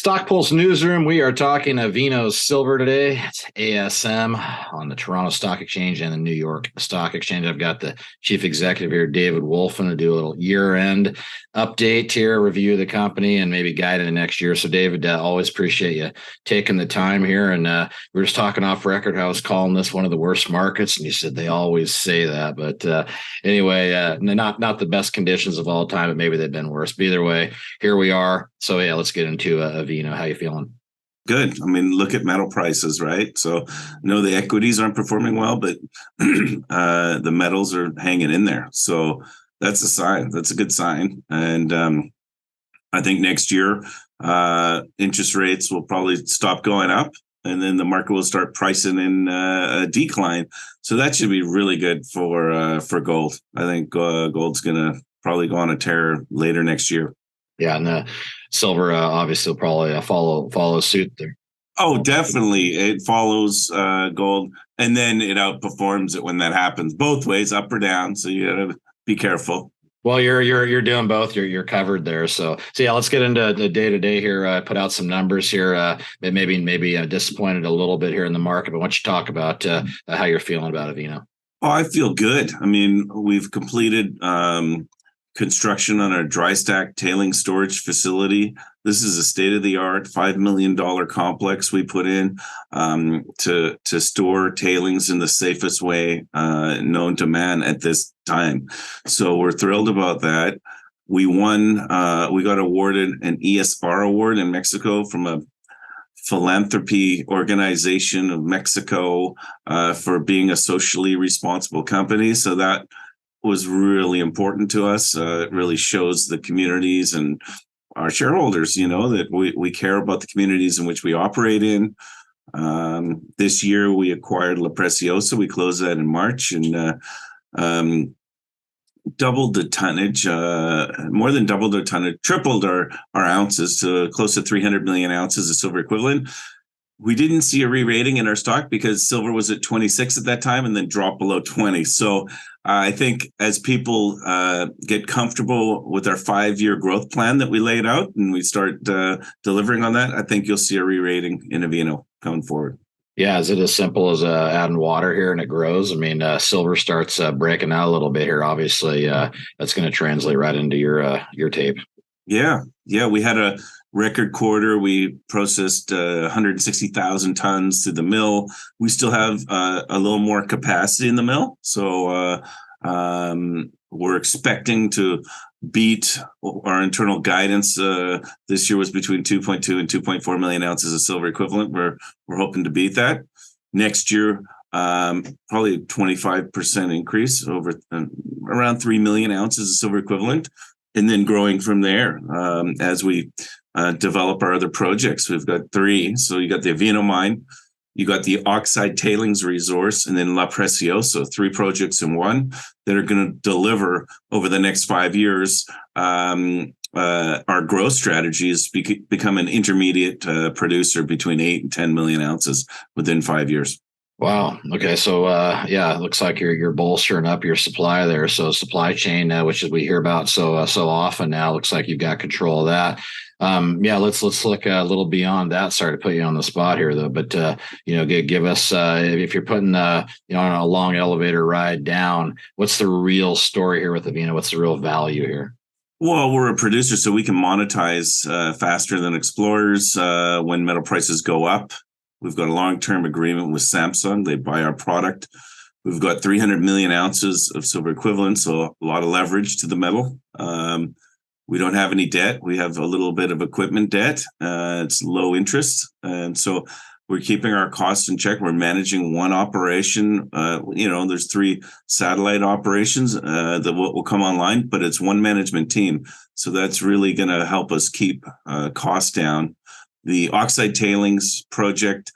StockPulse newsroom. We are talking Avino silver today. It's ASM on the Toronto Stock Exchange and the New York Stock Exchange. I've got the chief executive here, David Wolfin, to do a little year-end update here, review of the company, and maybe guide into next year. So, David, always appreciate you taking the time here. And we were just talking off record how I was calling this one of the worst markets, and you said they always say that. But anyway, not the best conditions of all time, but maybe they've been worse. But either way, here we are. So yeah, let's get into Avino. How you feeling? Good. I mean, look at metal prices, right? So no, the equities aren't performing well, but the metals are hanging in there. So that's a sign. That's a good sign. And I think next year, interest rates will probably stop going up, and then the market will start pricing in a decline. So that should be really good for gold. I think gold's going to probably go on a tear later next year. Yeah, and the silver obviously will probably follow suit there. Oh, definitely. It follows gold, and then it outperforms it when that happens, both ways, up or down. So you got to be careful. Well, you're doing both. You're covered there. So yeah, let's get into the day to day here. I put out some numbers here. Maybe disappointed a little bit here in the market, but why don't you talk about how you're feeling about Avino? Oh, I feel good. I mean, we've completed construction on our dry stack tailings storage facility. This is a state-of-the-art $5 million complex we put in to store tailings in the safest way known to man at this time. So we're thrilled about that. We got awarded an ESR award in Mexico from a philanthropy organization of Mexico for being a socially responsible company. So that was really important to us. It really shows the communities and our shareholders, that we care about the communities in which we operate in. This year, we acquired La Preciosa. We closed that in March and doubled the tonnage, more than doubled the tonnage, tripled our ounces to close to 300 million ounces of silver equivalent. We didn't see a re-rating in our stock because silver was at 26 at that time and then dropped below 20. So I think as people get comfortable with our 5-year growth plan that we laid out and we start delivering on that, I think you'll see a re-rating in Avino going forward. Yeah, is it as simple as adding water here and it grows? I mean, silver starts breaking out a little bit here. Obviously, that's going to translate right into your tape. Yeah, we had a record quarter. We processed 160,000 tons to the mill. We still have a little more capacity in the mill. So we're expecting to beat our internal guidance. This year was between 2.2 and 2.4 million ounces of silver equivalent. We're hoping to beat that. Next year, probably a 25% increase over around 3 million ounces of silver equivalent. And then growing from there as we develop our other projects. We've got 3. So you got the Avino mine, you got the oxide tailings resource, and then La Preciosa, 3 projects in one that are going to deliver over the next 5 years. Our growth strategy is become an intermediate producer between 8 and 10 million ounces within 5 years. Wow. Okay. So, it looks like you're bolstering up your supply there. So supply chain, which is we hear about so often now, looks like you've got control of that. Let's look a little beyond that. Sorry to put you on the spot here, though, but give us if you're putting on a long elevator ride down, what's the real story here with Avino? What's the real value here? Well, we're a producer, so we can monetize faster than explorers when metal prices go up. We've got a long-term agreement with Samsung. They buy our product. We've got 300 million ounces of silver equivalent, so a lot of leverage to the metal. We don't have any debt. We have a little bit of equipment debt. It's low interest. And so we're keeping our costs in check. We're managing one operation. There's 3 satellite operations that will come online, but it's one management team. So that's really going to help us keep costs down. The oxide tailings project,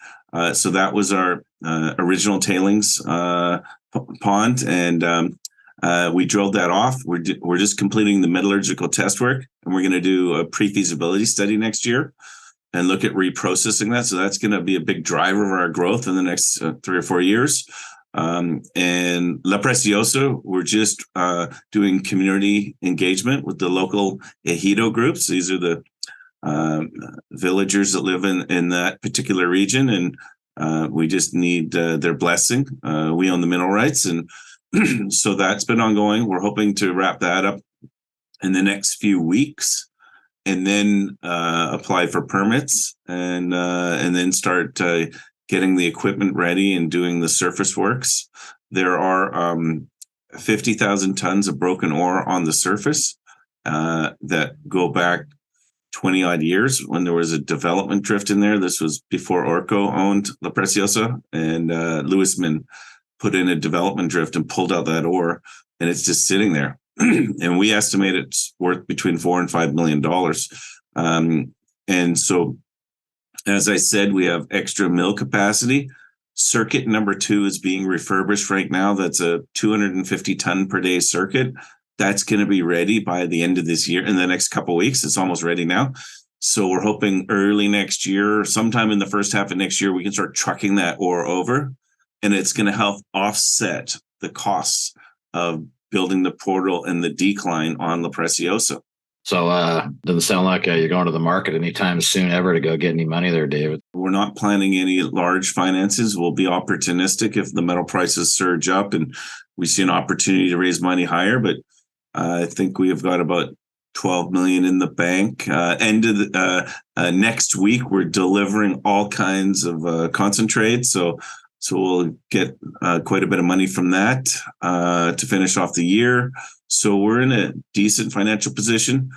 so that was our original tailings pond, and we drilled that off. We're just completing the metallurgical test work, and we're going to do a pre-feasibility study next year and look at reprocessing that. So that's going to be a big driver of our growth in the next 3 or 4 years. And La Preciosa, we're just doing community engagement with the local ejido groups. These are the villagers that live in that particular region, and we just need their blessing. We own the mineral rights, and so that's been ongoing. We're hoping to wrap that up in the next few weeks, and then apply for permits, and then start getting the equipment ready and doing the surface works. There are 50,000 tons of broken ore on the surface that go back 20 odd years when there was a development drift in there. This was before Orco owned La Preciosa, and Lewisman put in a development drift and pulled out that ore, and it's just sitting there. And we estimate it's worth between $4 and $5 million. And so, as I said, we have extra mill capacity. Circuit number 2 is being refurbished right now. That's a 250 ton per day circuit. That's going to be ready by the end of this year. In the next couple of weeks, it's almost ready now. So we're hoping early next year, sometime in the first half of next year, we can start trucking that ore over, and it's going to help offset the costs of building the portal and the decline on La Preciosa. So doesn't sound like you're going to the market anytime soon ever to go get any money there, David. We're not planning any large finances. We'll be opportunistic if the metal prices surge up and we see an opportunity to raise money higher. But I think we have got about 12 million in the bank. End of the next week, we're delivering all kinds of concentrates. So we'll get quite a bit of money from that to finish off the year. So we're in a decent financial position.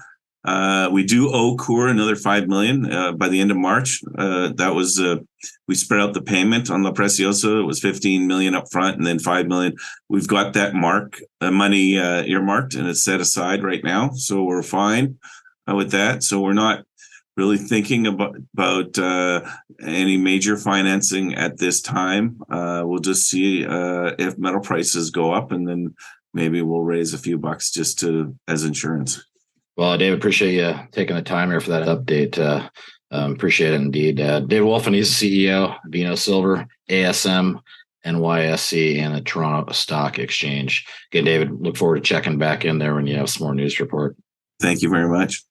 We do owe Coeur another 5 million by the end of March. That was we spread out the payment on La Preciosa. It was 15 million up front and then 5 million. We've got that money earmarked, and it's set aside right now. So we're fine with that. So we're not really thinking about any major financing at this time. We'll just see if metal prices go up, and then maybe we'll raise a few bucks just as insurance. Well, David, appreciate you taking the time here for that update. Appreciate it indeed. David Wolfin, he's the CEO, Avino Silver, ASM, NYSE, and the Toronto Stock Exchange. Again, David, look forward to checking back in there when you have some more news report. Thank you very much.